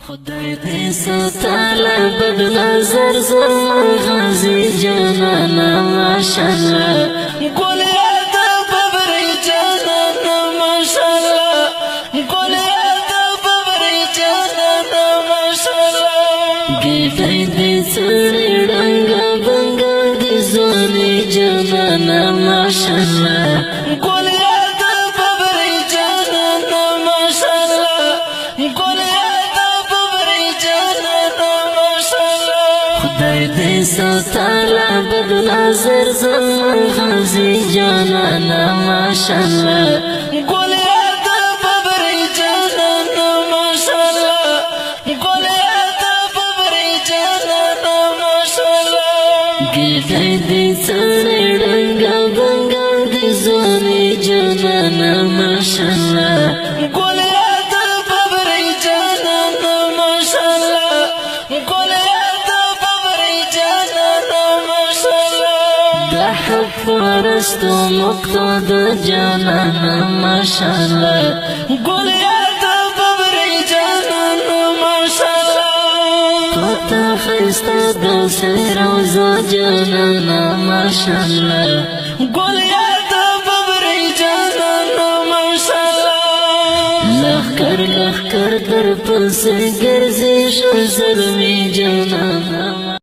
خدای دې ستاله بد نظر زما غازی جانانا ماشاءالله ګل یاد ببرې جانانا ماشاءالله ګل یاد ببرې جانانا ماشاءالله ګیټې دې سړې ډنګا بنګا دې ځواني جانانا ماشاءالله ګل یاد ببرې جانانا ماشاءالله ګل خدای دې ستاله بد نظر زما غازی جانانا ماشاءالله ګل یاد ببرې جانانا ماشاءالله ګل یاد ببرې جانانا ماشاءالله ګیټې دې سړې ډنګا بنګا دې ځواني جانانا ماشاءالله ګل یاد ببرې جانانا ماشاءالله ګل حق پرستو مقتد جانانا ماشاءالله ګل یاد ببرې جانانا ماشاءالله پتا خسته د روضه جانانا ماشاءالله ګل یاد ببرې جانانا ماشاءالله لخر لخر در پس ګرځې شو زلمي جانانا